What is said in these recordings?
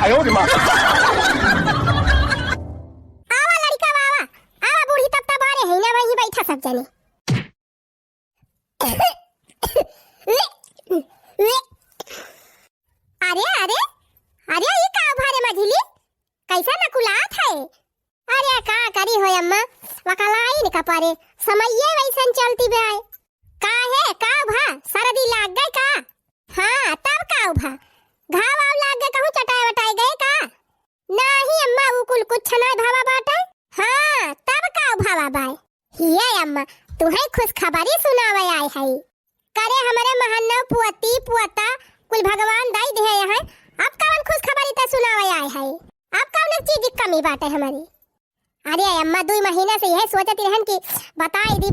आवा लड़का बावा, आवा बूढ़ी तब तब आ रहे हैं ना, वहीं बैठा सब जने। अरे अरे अरे ये का भारे मझली कैसा नकुलात है। अरे का करी हो अम्मा, वकलाई न कपारे समय ये वैसन चलती बे आए। का है का भा सर्दी लाग गई का? हाँ तब का भा घाव आव लाग गए, कहूं चटाई वटाई गए का? नहीं अम्मा वो कुल कुछ नहीं भावा बाटे। हाँ तब का भावा बाय ये अम्मा तुम्हें खुश खबरी सुनावे आए है। करे हमारे महन्ना पुअती पुअता कुल भगवान दाई दे है। अब कौन खुश खबरी त सुनावे आए है? अब कौन चीज की कमी बाटे हमारी? अरे अम्मा 2 महीने से यह सोचती रहन कि बताई दी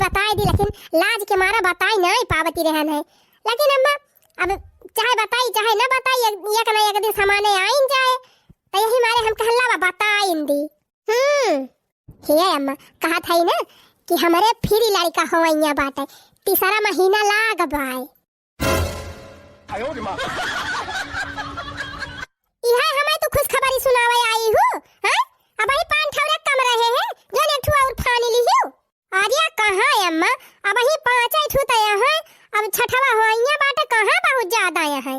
लेकिन लाज के मारा बताई नहीं पावती रहन है। लेकिन अम्मा अब चाहे बताई चाहे न बताई एक न एक दिन समाने आइन जाए तो यही मारे हम कहला बताई दी। हे अम्मा कहा था ना कि हमारे फिर लड़का होइया बाटे, तीसरा महीना लाग बाय। इहा हमें तो खुश खबरी सुनावे आई हूं। हां अब ही 5 ठौरे कम रहे हैं जो ने ठुआ और फानी ली हूं। अरे कहां है अम्मा, अब ही 5 ठू तया है, अब छठवा होइया बाटे कहां बहुत ज्यादा है।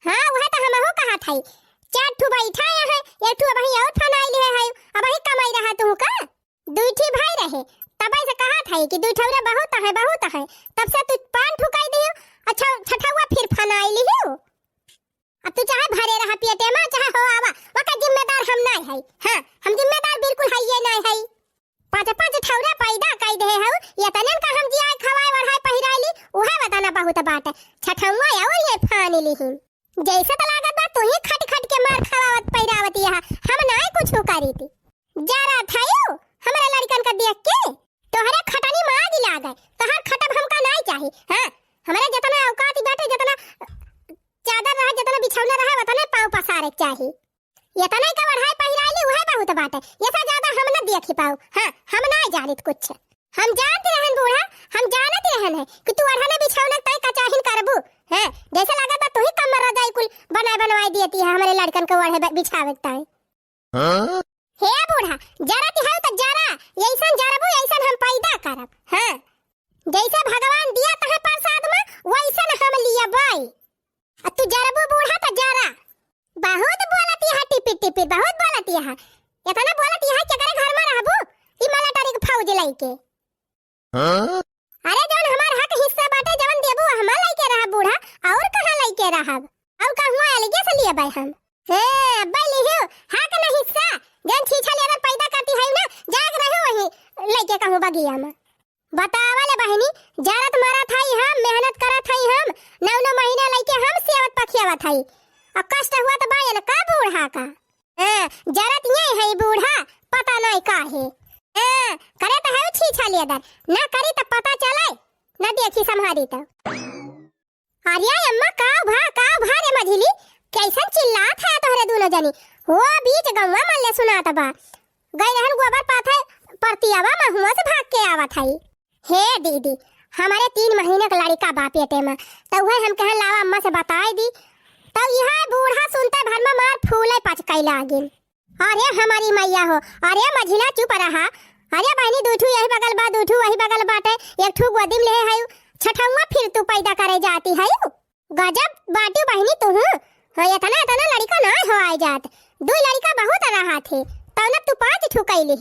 हां वह तो हमहु कहा था 4 ठू बैठा है, एक ठू अब ही और फनाई ले है, अब ही कमाई रहा तू का 2 ठी भाई रहे तब से कहा था कि 2 ठौरे बहुत है तब से तू 5 ठू कह दियो। अच्छा छठवा फिर फनाई ली हूं। अब तू चाहे भरे रहा पेटे में चाहे हो आवा वका जिम्मेदार हम नहीं है। हां हम जिम्मेदार बिल्कुल है ये नहीं है। 5 ठौरा पैदा कई दे है ये तनन का हम जिया खवाए बढ़ाई पहिराली ओहे बताना बहुत बात है। छठवा और ये फानी ली जैसे तो लागत बा तू ही खट खट के मार खवावत पहिरावती है, हम नहीं कुछ करी थी। जरा थायो हमारे लड़कन का देख के तोहरे खटनी मां गिला गए, तोहर खटब हमका नहीं चाहिए। हां हमारे जितना औकात बाटे जितना चादर रहा जितना बिछौना रहा उतना पाँव पसारे चाहिए। ये तने का बढ़ाई पहिराली वह बहुत बात है, ये से ज्यादा हम न देख पाऊ। हां हम नहीं जानित कुछ, हम जानते रहन बूढ़ा, हम जानते रहन है कि तू अढ़ने बिछौना तय कचाहिन करबू। हां जैसे लागत बा तू ही कमर रजाई कुल बनवाई देती है हमारे लड़कन को ओढ़े बिछावत है। हां हे बूढ़ा जरा ती है तो जरा ऐसन जरबू ऐसन हम पैदा करब। हां जैसे भगवान दिया तहे प्रसाद में वैसन हम लिया बाई। तू जरबू बूढ़ा तो जरा बहुत बोलती है टिपी बहुत बोलती है, इतना बोलती है कि करे घर में रहबू ई मिलिट्री के फौज लइके। अरे जौन हमार हक हिस्सा बाटे जवन देबू हम लइके रह बूढ़ा और कहां लइके रहब और कहवा अलगे से लिए भाई हम। हां बली हो हक न हिस्सा जन छीछा लेकर पैदा करती है ना जाग रहो वही लइके कहूं बगिया में। बतावले बहनी जरत मरत हई हम मेहनत करत हई हम 9 महीना लइके हम सेवत पखियावत हई। अब कष्ट हुआ तो बायन का बूढ़ा का। जरत ये है बूढ़ा पता नहीं का है। करे तो है छीछा लेदर ना करी तो पता चले ना देखी संभारी तो। अरे अम्मा का भा रे मझली कैसन चिल्लात है तोहरे दोनों जनी हो बीच गंवा मन ले सुनात बा। गई रहन गोबर पाथे परतियावा महुआ से भाग के आवत हई। हे दीदी हमारे 3 महीने का लड़का बा पेटे में तो वह हम कह लावा अम्मा से बताई दी तब यह बूढ़ा सुनते भर में मार फूले पचकई लागिन। अरे हमारी मैया हो, अरे मझिला चुप रहा। अरे बहनी 2 ठू यही बगल बा 2 ठू वही बगल बाटे, 1 ठू गोदी में ले है, छठवा फिर तू पैदा करे जाती है। गजब बाटी बहनी तू इतना लड़का ना हो आए जात 2 लड़का बहुत रहा थे तब तू 5 ठू कई ली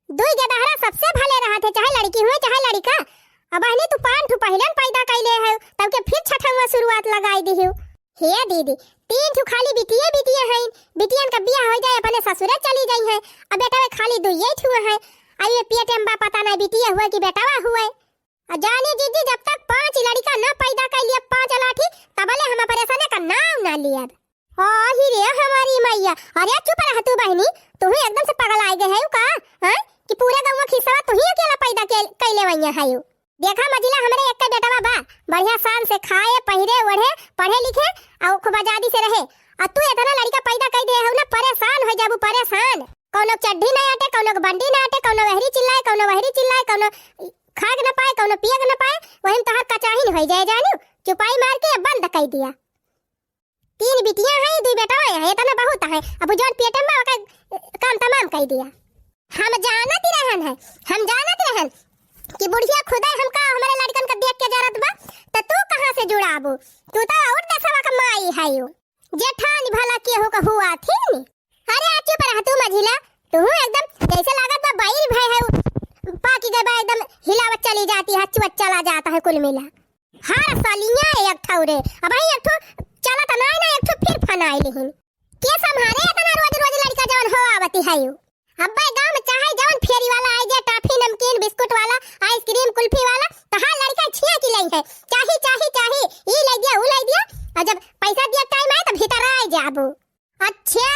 2 गदहरा सबसे भले रहा थे चाहे लड़की हुए चाहे लड़का। अब बहनी तू 5 ठू पहले पैदा कई ले है तब के फिर छठवा शुरुआत लगाई दी। हे दीदी 3 ठू खाली बिटिया हैं, बिटियन का बियाह हो जाए अपने ससुरे चली गई है। अब बेटा में खाली 2 ही ठू है। अब ये पेट में पता नहीं बिटिया हुआ कि बेटावा हुआ। जानी दीदी जब तक 5 लड़का ना पैदा कर लिया 5 लाठी तबले हम परेशान का नाम ना लिया। ही रे हमारी मैया। अरे चुप रह तू बहनी, तू ही एकदम से पागल आ गए है का? हां कि पूरे गांव में खिस्सा तू ही अकेला पैदा कैले वैया है। देखा मजिला हमरे एक का बेटावा बा बढ़िया शान से खाए पहिरे ओढ़े पढ़े लिखे और खूब आजादी से रहे। और तू इतना लड़का पैदा कर दे है ना परेशान हो जाबू परेशान। कोनो चड्ढी ना आटे कोनो बंडी ना आटे कोनो वहरी चिल्लाए कोनो खाग ना पाए कोनो पियग ना पाए वही तोहर कचाहिन हो जाए जानू। चुपाई मार के बंद कर दिया। 3 बिटियां हैं 2 बेटा है इतना बहुत है। अब जोन पेट में का काम तमाम कर दिया। हम जानत रहन कि बुढ़िया खुदा हमका हमारे लड़कन का देख के जरत बा त तू कहां से जुड़ाबू? तू तो और दसवा का माई है यो जेठानी भला के हो का हुआ थी नी। अरे आ चुप रह तू मझिला, तू एकदम जैसे लागत बा बाई भाई है पाकी गए बा एकदम हिलावत चली जाती है चुवत चला जाता है कुल मिला। हर सालियां एक ठौरे अब भाई एक ठो चला त ना एक ठो फिर फनाई लेहिन के संभारे इतना रोज रोज लड़का जवन हो आवती है यो। अब्बा गांव में चाहे जवन फेरी वाला आई जे टॉफी नमकीन बिस्कुट वाला आइसक्रीम कुल्फी वाला तो हां लड़का छिया की लई है चाही ई ले दिया उ ले दिया और जब पैसा दिया टाइम आए तो भीतर आ जाबू। अच्छा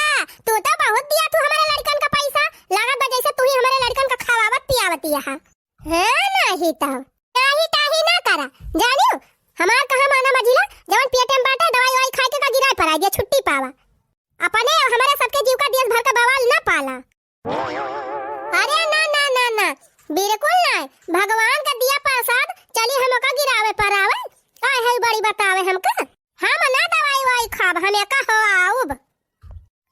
तू तो बहुत दिया तू हमारे लड़कन का पैसा लागत बा जैसे तू ही हमारे लड़कन का खवावत पियावत यहां है नहीं तो ताही ना करा जानियो हमार कहां माना मझिला जवन पेट में बाटा दवाई वाई खा के का गिराए पर आ गया छुट्टी पावा अपने हमारे सबके जीव का देश भर का बवाल ना पाला। अरे ना बिल्कुल नहीं, भगवान का दिया प्रसाद चली हमका गिरावे पर आवे आए है बड़ी बतावे हमका हम ना दवाई वाई खाब हमें का हो आऊब।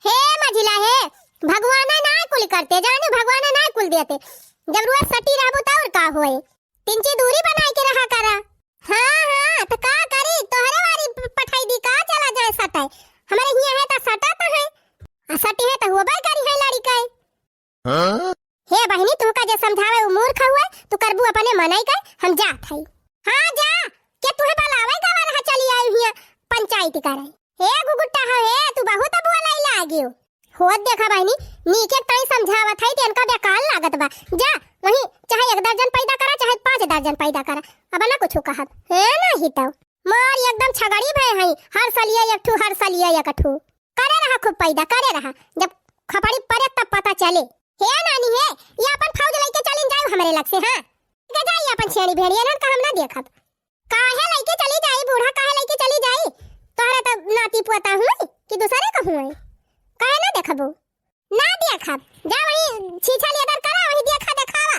हे मझिला हे भगवान ना कुल करते जाने भगवान ना कुल देते जब रोज सटी रहबो त और का होए 3 इंच दूरी बनाए के रहा करा। हां तो का करी तोहरे वारी पठाई दी का चला जाए सटाई हमारे हिया है त सटा त है आ सटी है त होबे करी है लड़ी का। हां हे बहनी तू का जे समझावे उ मूर्ख हुए तू करबू अपने मनाई कर हम जात हई। हां जा के तू बुलावे गवा रहा चली आई हिया पंचायत करे। हे गुगुट्टा हे तू बहुत बुआ लाई लागियो होत देखा बहनी नीचे ताई समझावत हई तेन का बेकार लागत बा जा वही चाहे 1 दर्जन पैदा करा चाहे 5 दर्जन पैदा करा अब ना कुछ कहत है नहीं तो मार एकदम छगड़ी भय हई हर सलिया एक ठू करे रहा खूब पैदा करे रहा जब खपड़ी पड़े तब पता चले। हे नानी हे ये अपन फौज लेके चलिन जाऊ हमरे लग से। हां के जाई अपन छेड़ी भेड़िया न का हम ना देखत काहे लेके चली जाई बूढ़ा काहे लेके चली जाई तोहरा त नाती पोता हुई कि दूसरे का हुई काहे ना देखबो ना देखब जा वही छीछा लेदर करा वही देखावा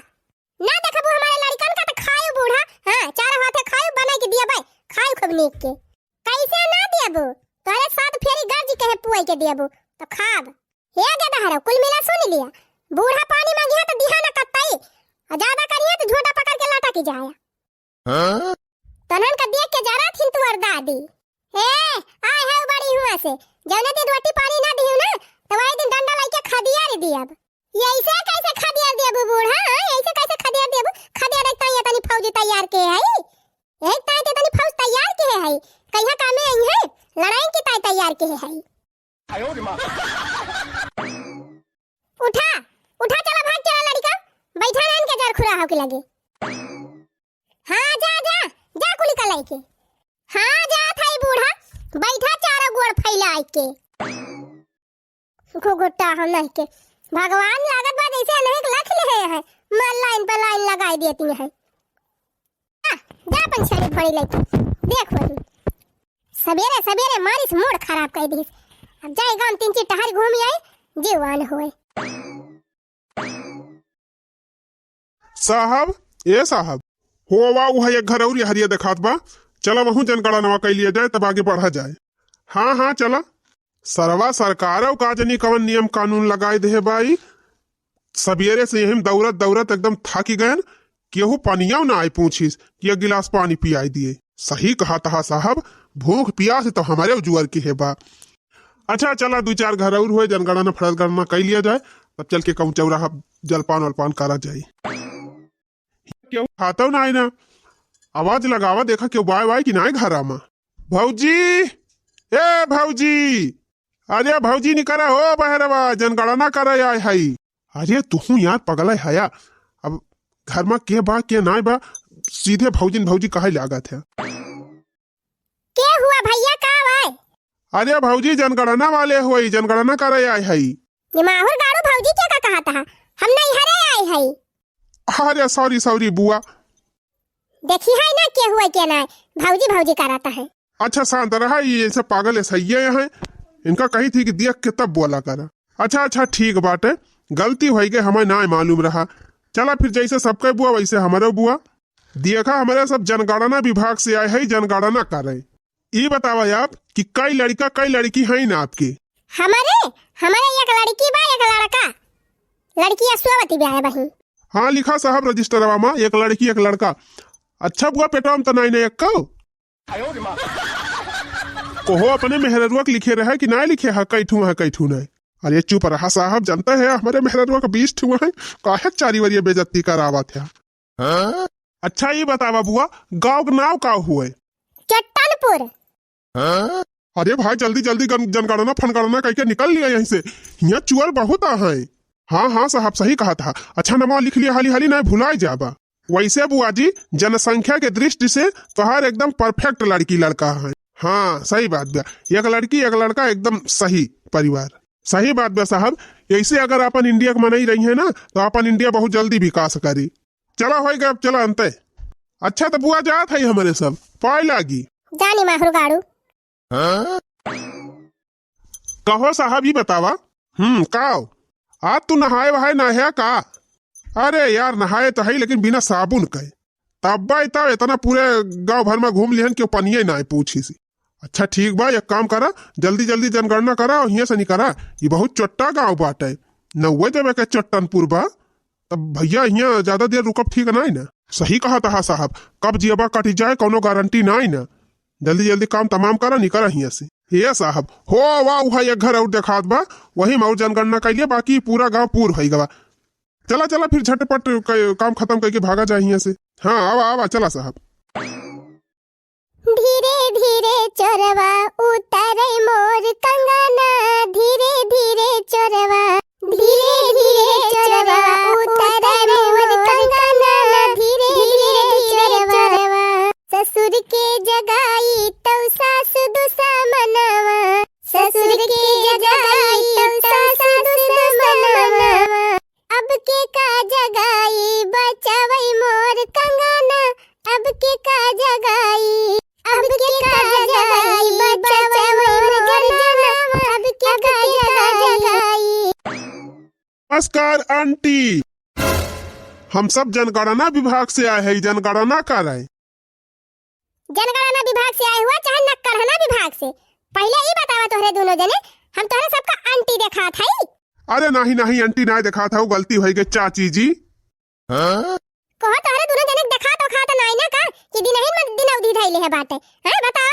ना देखबो हमारे लड़कन का त खायो बूढ़ा। हां 4 हाथे खायो बना के दिया भाई खायो खूब नीक के कैसे ना देबो तोरे साथ फेरी गर्ज के पुई के देबो तो खाब। हे गदहरा कुल मिला सुन लिया बूढ़ा पानी मांगिया तो दिहा ना कत्ताई और ज्यादा करिए तो झोटा पकड़ के लाटा की जाया। हां तनन का देख के जरा थिन तू और दादी हे आय है बड़ी हुआ से जौने दिन रोटी पानी ना दियो ना तो वही दिन डंडा लेके खदिया रे दियब। ये ऐसे कैसे खदिया देबू बूढ़ा ऐसे कैसे खदिया देबू खदिया रे ताई तनी फौज तैयार के है एक ताई ते तनी फौज तैयार के है कहिया कामे आई है लड़ाई की ताई तैयार के है। आयो रे मां उठा चला भाग चला लड़का बैठा रहन के जर खुरा हो के लगे। हां जा कुली का लेके हां जा थाई बूढ़ा बैठा चारों गोड़ फैला के गुगुट्टा हम नहीं के भगवान लागत बा जैसे नहीं लख ले है मन लाइन पे लाइन लगाई देती है। जा अपन छड़ी भड़ी लेके देखो सवेरे मारिस मूड खराब कर दी अब जाए गांव 3 ची टहर घूम आई जीवन होए। साहब ए साहब हो वा उ है घर और हरिया देखात बा चला वहू जनगणना नवा कर लिया जाए तब आगे बढ़ा जाए। हाँ चला सरवा सरकार का जनी कवन नियम कानून लगाए दे भाई सवेरे से यही दौरत एकदम थाकी गए केहू पानिया ना आई पूछिस कि 1 गिलास पानी पियाई दिए। सही कहा तहा साहब भूख पियास तो हमारे जुअर की है बा। अच्छा चला 2-4 घर और हुए जनगणना फरज गणना कर लिया जाए तब चल के कहूँ चौराहा जलपान वलपान करा जाए। क्यों खाता ना आई ना आवाज लगावा देखा क्यों बाय बाय कि ना घर में भौजी ए भौजी अरे भौजी नहीं करा हो बहरवा जनगणना करा आय हई। अरे तू यार पगला हया अब घर में के बा के ना बा सीधे भौजी कहे लागत है। क्या हुआ भैया का भाई? अरे भौजी जनगणना वाले हुई जनगणना करे आय हई। निमाहुर गाड़ू भौजी क्या कहा था हम नहीं हरे आए हई। अरे सॉरी बुआ देखी है ना क्या हुआ क्या ना भौजी कराता है। अच्छा शांत रहा ये सब पागल है सही है इनका कही थी कि देख के तब बोला करा। अच्छा ठीक बात है गलती हो गई हमें ना मालूम रहा। चला फिर जैसे सबके बुआ वैसे हमारे बुआ देखा हमारे सब जनगणना विभाग से आए है जनगणना करे ये बतावा आप कि कई लड़का कई लड़की है ना आपके? हमारे हमारे एक लड़की बा एक लड़का। लड़की अश्वती ब्याह है बहिन। हाँ लिखा साहब रजिस्टरवा में एक लड़की एक लड़का। अच्छा बुआ पेटवा में तो नहीं एक कोहो अपने मेहररुआ के लिखे रहे कि नहीं लिखे है कैठू है कैठू नहीं। अरे चुप रहा साहब, जानते हैं हमारे मेहररुआ का 20 ठुआ है, काहे चारी वरिये बेइज्जती करावा था। अच्छा ये बतावा बुआ गाँव का नाव का हुए? चट्टानपुर। अरे भाई जल्दी जल्दी जनगणना फनगणना करके निकल लिया यहीं से, यहाँ चुअर बहुत है। हाँ हाँ साहब सही कहा था। अच्छा नवा लिख लिया हाली हाली नहीं भुलाए जाबा। वैसे बुआ जी जनसंख्या के दृष्टि से तोहार एकदम परफेक्ट लड़की लड़का है। हाँ सही बात बा, एक लड़की एक लड़का एकदम सही परिवार। सही बात बा साहब, ऐसे अगर अपन इंडिया को मनाई रही है ना तो अपन इंडिया बहुत जल्दी विकास करी। चला हो गया, अब चला अंत। अच्छा तो बुआ जात है हमारे सब पाए लागी जानी माहरु गाड़ू। कहो साहब ही बतावा। काओ आज तू नहाए वहाए ना है का? अरे यार नहाए तो है लेकिन बिना साबुन के। तब इतना पूरे गांव भर में घूम लिहन क्यों पनिये ना पूछी सी। अच्छा ठीक बा, एक काम करा जल्दी जल्दी जनगणना करा और यहाँ से नहीं करा। ये बहुत चोट्टा गाँव बाटे, नौवे जब के चट्टानपुर बा तब भैया यहाँ ज्यादा देर रुकब ठीक नहीं ना। सही कहा था साहब, कब जियबा कटी जाए कोनो गारंटी नहीं ना। जल्दी जल्दी काम तमाम करा निकला यहाँ से। ये साहब हो वाह एक घर और देखात बा, वही में और जनगणना कैलिए, बाकी पूरा गांव पूर हो गवा। चला चला फिर झटपट काम खत्म करके भागा जाए यहाँ से। हाँ आवा आवा चला साहब। धीरे धीरे चोरवा उतारे मोर कंगना, धीरे धीरे चोरवा, धीरे धीरे चोरवा उतारे मोर कंगना, धीरे धीरे चोरवा। ससुर के जगाई तो सास दुश्मनवा, ससुर के जगाई तो सास दुश्मनवा। अब के का जगाई बचावई मोर कंगना, अब के का जगाई, अब के का जगाई बचावई मोर कंगना, अब के का जगाई। नमस्कार आंटी, हम सब जनगणना विभाग से आए हैं, जनगणना कर रहे। जनगणना विभाग से आए हुआ चाहे नक्करहना विभाग से, पहले ही बतावा तोहरे दोनों जने, हम तोहरे सबका आंटी देखा था। अरे नहीं नहीं आंटी नहीं देखा था, वो गलती हो गई चाची जी। कहो तोहरे दोनों जने देखा तो खाता नहीं ना का कि दिन ही दिन अवधि धइले है बाटे। हैं बता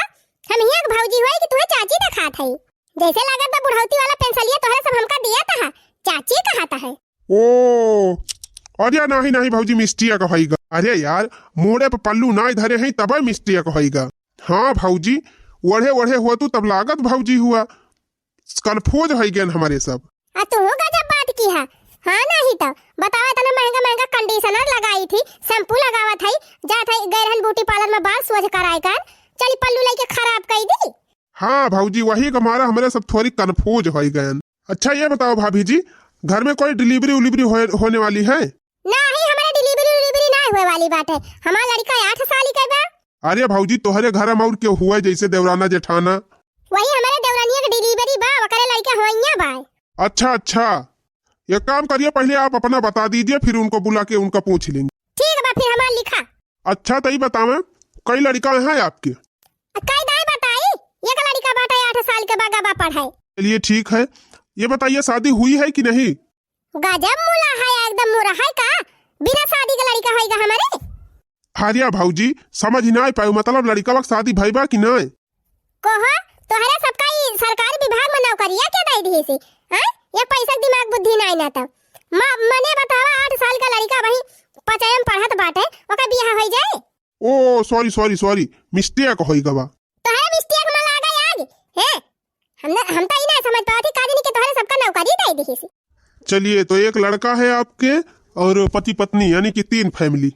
हम हिया के भौजी होई कि तोहे चाची देखा थई? जैसे लागत बा बुढ़ौती वाला पेंसिलिया तोहरे सब हमका दिया था, चाची कहाता है। ओ अरे नहीं नहीं भौजी मिस्टिया कहेगा। अरे यार मोड़े पे पल्लू ना धरे हैं तब मिस्टिया कहेगा। हाँ भौजी ओढ़े ओढ़े हुआ तू तब लागत भौजी हुआ, कन्फ्यूज हो गए हमारे सब। तू गजब बात की है। हाँ नहीं तो बतावा इतना महंगा महंगा कंडीशनर लगाई थी, शैम्पू लगावा थी, जा थी गैरहन ब्यूटी पार्लर में बाल सोच कराए कर, चली पल्लू लेके खराब कर दी। हाँ भौजी वही हमारा हमारे सब थोड़ी कन्फ्यूज हो गए। अच्छा ये बताओ भाभी जी घर में कोई डिलीवरी उलीवरी होने वाली है? नहीं हमारे डिलीवरी नहीं हुए वाली बात है, हमारा लड़का 8 साल का बा। अरे भौजी तोहरे घर में और क्यों हुआ जैसे देवराना जेठाना? वही हमारे देवरानिया की डिलीवरी बा, वकरे लड़का होइया बा। अच्छा अच्छा एक काम करिए पहले आप अपना बता दीजिए फिर उनको बुला के उनका पूछ लेंगे। ठीक बा फिर हमारा लिखा। अच्छा तो ये बतावे कई लड़का है आपके? कई दाई बताई, एक लड़का बाटा 8 साल के बागा बा पढ़ाई। चलिए ठीक है, ये बताइए शादी हुई है कि नहीं? गजब मुला है, एकदम मुरा है का, बिना शादी के लड़का होएगा हमारे। हारिया भौजी समझ ही नहीं पाई, मतलब लड़का वक्त शादी भईबा कि नहीं? कोहा तोहरे सबका ही सरकारी विभाग में नौकरिया के दे दी से, हैं? ये पैसा दिमाग बुद्धि नहीं ना तब। मने बतावा 8 साल का लड़का भाई 5 पढ़त बाटे, ओका बियाह हो जाए। ओ सॉरी सॉरी सॉरी मिस्टेक होई गवा। तोहरे मिस्टेक में लागा आग हैं? हम तो ही नहीं समझ पाती काजनी के तोहरे सबका नौकरी दे दी से। चलिए तो एक लड़का है आपके और पति पत्नी यानी कि 3 फैमिली,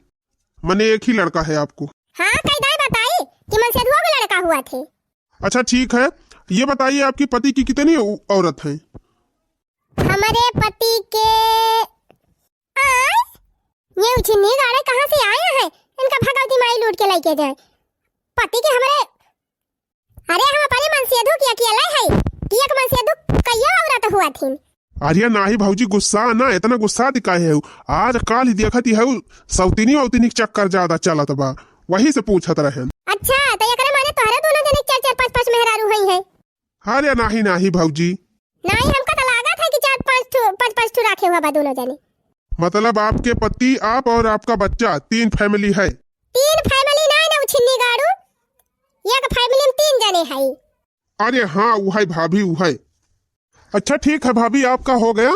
मने एक ही लड़का है आपको? हाँ कई दाई बताई कि मनसेधुआ का लड़का हुआ थे। अच्छा ठीक है, ये बताइए आपकी पति की कितनी औरत हैं? हमारे पति के ये उछिन्नी गाड़े कहाँ से आए हैं, इनका भगवती माई लूट के लेके जाए। पति के हमारे अरे हम अपने मनसेधु की अकेला है कि एक मनसेधु कई औरत हुआ थी। अरे नाही भौजी गुस्सा ना, इतना गुस्सा दिखाए है आज काल ही देखती है सौतीनी वौतीनी चक्कर ज्यादा चलत बा, वही से पूछत रहे। अच्छा तो एकरे माने तोहरे दोनों जने 4-4 5-5 मेहरारू हुई है। अरे नहीं नहीं भौजी, नहीं हमका तो लागत है कि 4-5 ठो रखे हुआ बा दोनों जने। मतलब आपके पति, आप और आपका बच्चा, 3 फैमिली है। 3 फैमिली नहीं ना छिन्नी गाड़ू, एक फैमिली में 3 जने है। अरे हाँ वो है भाभी, वो है। अच्छा ठीक है भाभी, आपका हो गया।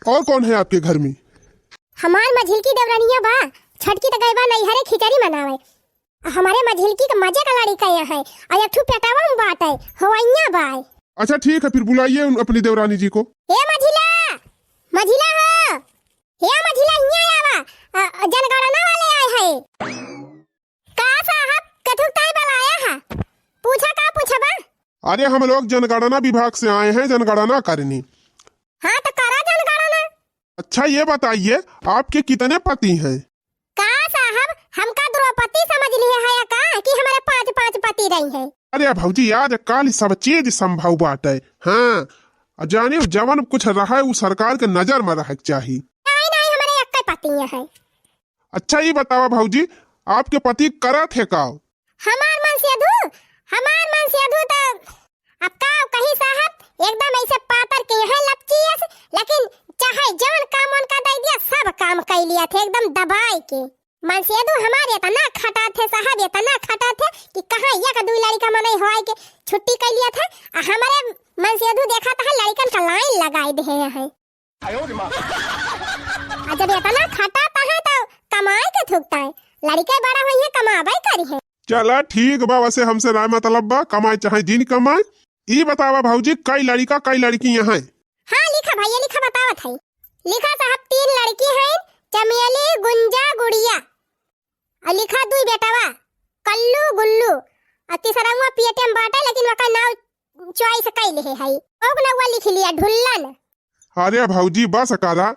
और कौन है आपके घर में? हमार मझिलकी देवरानिया बा, छटकी त गई बा नहीं हरे खिचड़ी मनावे। हमारे मझिलकी के मजे का लड़ी कया है और एक ठू पेटावा में बात है हवाइया बा। अच्छा ठीक है, फिर बुलाइए अपनी देवरानी जी को। हे मझिला, मझिला हो, हे मझिला इन्या आवा, जनगणना वाले आए हैं। का साहब कथुक ताई बुलाया है? पूछा का पूछबा? अरे हम लोग जनगणना विभाग से आए हैं जनगणना करने। हाँ तो करा जनगणना। अच्छा ये बताइए आपके कितने पति हैं? का साहब हमका द्रौपदी समझ लिए है या का कि हमारे 5-5 पति रही है? अरे भौजी याद काल सब चीज संभव बात है। हाँ जाने जवन कुछ रहा है वो सरकार के नजर में रहे चाहिए। नहीं नहीं हमारे एक ही पति है। अच्छा ये बताओ भौजी, आपके पति करा थे का? हमार मन से तो अब का कहीं साहब एकदम ऐसे पातर के है लपचियस, लेकिन चाहे जवन काम उनका दे दिया सब काम कर लिया थे एकदम दबाई के। मन से तो हमारे इतना खटा थे साहब, इतना खटा थे कि कहां एक दो लड़का मने होए के छुट्टी कर लिया था। हमारे मन से तो देखा था लड़कन का लाइन लगाई दे है। जब इतना खटा है तो कमाए के थूकता है, लड़के बड़ा हुई है कमावे करी है। चला ठीक बा, वैसे हमसे राय मतलब बा, कमाए चाहे जिन कमाए। ये बतावा भौजी कई लड़का कई लड़की यहाँ है? हाँ लिखा भैया, लिखा बतावत है। लिखा साहब 3 लड़की हैं, चमेली, गुंजा, गुड़िया। और लिखा 2 बेटावा, कल्लू, गुल्लू। और तीसरा हुआ पेटीएम बाटा, लेकिन वका नाव चॉइस कई ले है। और नवा लिख लिया ढुल्लन। अरे भौजी बस करा,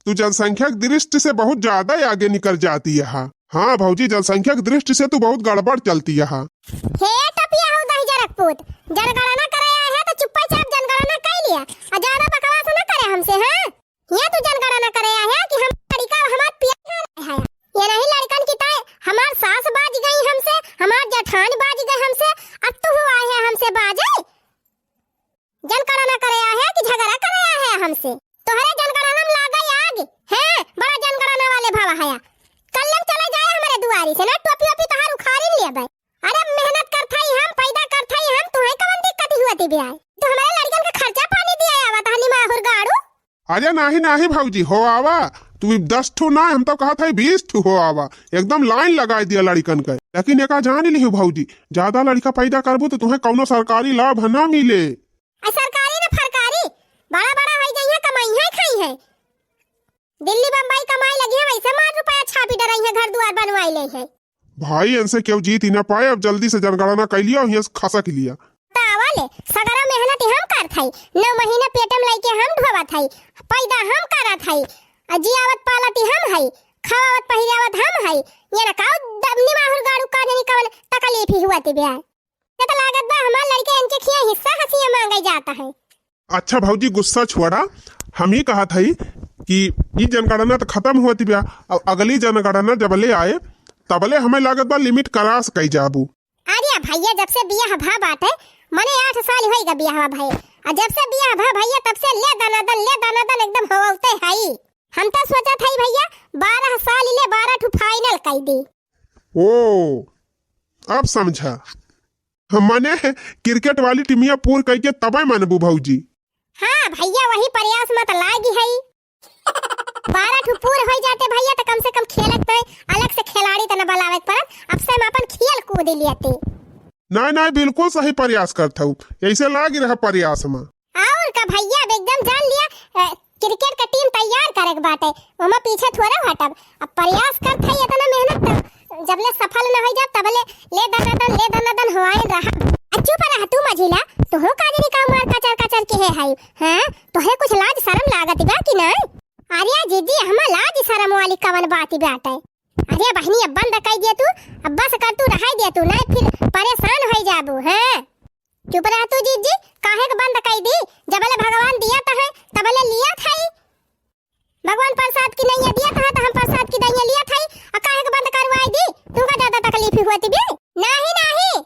तू जनसंख्या की दृष्टि से बहुत ज्यादा आगे निकल जाती है। हाँ भौजी जनसंख्या की दृष्टि से तू बहुत गड़बड़ चलती है। हे टपिया हो दही जरकपूत, जनगणना कराया है तो चुपचाप जनगणना कर लिया और ज्यादा बकवास न करे हमसे। हाँ ये तू जनगणना कराया है कि हम लड़का हमार पिया है, ये नहीं लड़कन की ताई हमार सास बाज गई हमसे, हमार जेठान बाज गए हमसे, अब तू आए है हमसे बाजे। जनगणना कराया है कि झगड़ा कराया है हमसे? तोहरे जनगणना में लागा आग है, बड़ा जनगणना वाले भावा है। कल्लम चले जाए हमारे दुआरी से ना, टोपी ओपी तोहार उखाड़ी लिए भाई। अरे मेहनत करता ही हम, पैदा करता ही हम, तुम्हें कवन दिक्कत हुआ थी बियाह? तो हमारे लड़कन का खर्चा पानी दिया आवा तहनी माहुर गाड़ू। अरे नहीं नहीं भौजी हो आवा, तू 10 ठू ना, हम तो कहा था 20 ठू हो आवा। एकदम लाइन लगा दिया लड़कन के। लेकिन एक जान ली भौजी, ज्यादा लड़का पैदा करबो तो तुम्हें कौनो सरकारी लाभ न मिले। सरकारी न फरकारी, बड़ा बड़ा हो गई है, कमाई है खाई है। दिल्ली बम्बई कमाई लगी है, वैसे मार रुपया छापी डराई है, घर द्वार बनवाई ले है। भाई इनसे क्यों जीत ही ना पाए, अब जल्दी से जनगणना कर लिया और खसा के लिया। तावाले सगरा मेहनत हम करत हई, 9 महीना पेटम लेके हम ढोवत हई, पैदा हम करत हई, जियावत पालती हम हई, खावत पहिरावत हम हई। ये ना काउ दबनी माहुर गाड़ू का नहीं कवन तकलीफ ही हुआ ती बियाह। ये तो लागत बा हमार लड़के इनके खिया हिस्सा हसिया मांगे जाता है। अच्छा भौजी गुस्सा छोड़ा, हम ही कहा था कि ये जनगणना तो खत्म हुआ थी ब्याह, अब अगली जनगणना जब ले आए तबले हमें लागत बा लिमिट करास कई जाबू। अरे भैया जब से बियाह भा बाटे मने 8 साल होइगा बियाह भाई, और जब से बियाह भा भैया तब से ले दनादन एकदम होवते हई। हम तो सोचा था भैया 12 साल ले 12 ठू फाइनल कई दी। ओ अब समझा, मने क्रिकेट वाली टीमिया पूर कई के तबे मनबू भौजी। हाँ भैया वही प्रयास मत लागी है। 12 ठू पूर हो जाते भैया तो कम से कम खेलत तो अलग से खिलाड़ी तो न बुलावे पर, अब से हम अपन खेल कूद लियाते। नहीं नहीं बिल्कुल सही प्रयास करता हूँ, ऐसे लागी रहा प्रयास में। और का भैया एकदम जान लिया क्रिकेट का टीम तैयार करे के बाटे, ओमा पीछे थोड़ा हटब। अब प्रयास करत है इतना मेहनत तो जब ले सफल न हो जाब तबले ले दनादन होए रहा। चुप रह तू मझिला, तो हो काजनी का मार कचर के है हाय। हां तोहे कुछ लाज शर्म लागत बा कि नहीं? अरे जीजी हम लाज शर्म वाली कवन बात बाटे। अरे बहनी अब बंद कर दिया तू, अब बस कर तू रहाई दे तू, नहीं फिर परेशान हो जाबू। हैं चुप रह तू जीजी, काहे के बंद कर दी? जबले भगवान दिया तो है तबले लिया था। भगवान प्रसाद की नहीं दिया था तो हम प्रसाद की दही लिया था, और काहे के बंद करवाई दी? तुमका ज्यादा तकलीफ हुआ थी बे? नहीं नहीं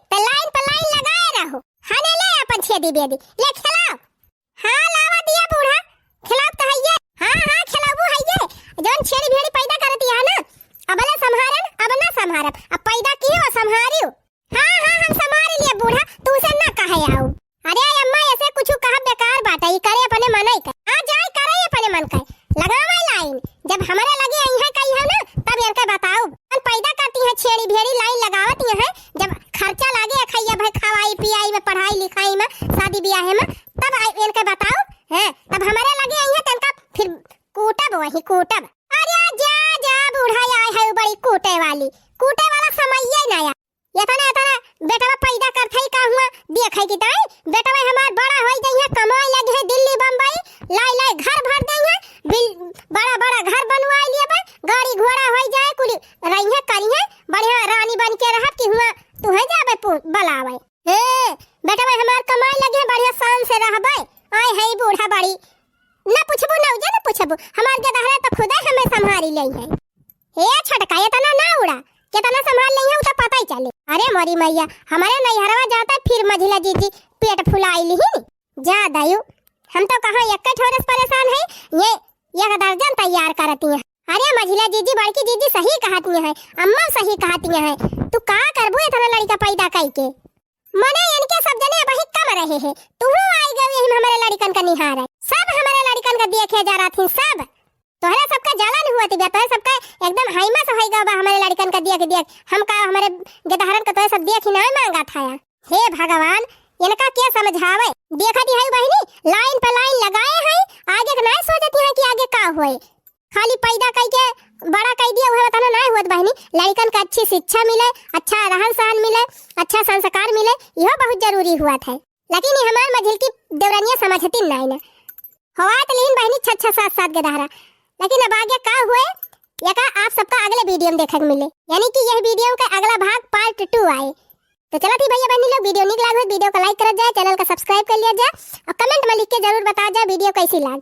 अपने मन ही कर आ जाए करे अपने मन कर लगावे लाइन जब हमारे लगे यहाँ कही है ना तब इनका बताओ हम पैदा करती है छेड़ी भेड़ी लाइन लगावती है जब खर्चा लागे खैया भाई खवाई पियाई में पढ़ाई लिखाई में शादी ब्याह में तब इनका बताओ है तब हमारे लगे यहाँ तनका फिर कूटब वही कूटब अरे जा जा बूढ़ा आए है बड़ी कूटे वाला समय ही ना आया इतना बेटवा पैदा करथे का हुआ देखे की ताई बेटवा हमार बड़ा होई जइया कमाई लगे है दिल्ली बम्बई लाई घर भर देइया बड़ा घर बनवाई लिए बा गाड़ी घोड़ा होई जाए कुली रहिए करिए बढ़िया रानी बन के रहब कि हुआ तू है जाबे बलावे हे बेटवा हमार कमाई लगे बढ़िया शान से रहबे आए है बूढ़ा बड़ी ना पूछबू हमार के दहरा तो खुदा हमें संभारी लई है हे छटका इतना ना उड़ा कितना संभाल लेंगे वो तो पता ही चले अरे मोरी मैया हमारे नैहरवा जाता फिर मझिला जीजी पेट फुलाई ली जा दायु हम तो कहाँ एक ठोरस परेशान है ये एक दर्जन तैयार करती है अरे मझिला जीजी बड़की जीजी सही कहती है अम्मा सही कहती है तू का करबू इतना लड़का पैदा करके मने इनके सब जने वही कम रहे हैं तू आई गई हमारे लड़कन का निहार है सब हमारे लड़कन का देखे जा रहा थी सब तोहरा सबका जलन हुआ थी तोहरा सबका एकदम हाईमा से होइगा बा हमारे लड़कन का देख हम का हमारे गदहरन का तोहरा सब देख ही ना मांगा था हे भगवान इनका क्या समझावे देखा दी है बहनी लाइन पे लाइन लगाए हैं आगे का नहीं सोचती है कि आगे का होए खाली पैदा करके बड़ा कर दिया हुआ बताना नहीं हुआ बहनी लड़कन का अच्छी शिक्षा मिले अच्छा रहन सहन मिले अच्छा संस्कार मिले यह बहुत जरूरी हुआ था लेकिन हमारे मझिल की देवरानियां समझती नहीं ना हवा तो लेकिन बहनी 6-7 गदहरा लेकिन अब आगे का हुए या का आप सबका अगले वीडियो में देखने को मिले यानी कि यह वीडियो का अगला भाग पार्ट 2 आए तो चलो थी भैया बहनी लोग वीडियो निक लगा वीडियो को लाइक कर जाए चैनल का सब्सक्राइब कर लिया जाए और कमेंट में लिख के जरूर बता जाए वीडियो कैसी लगी।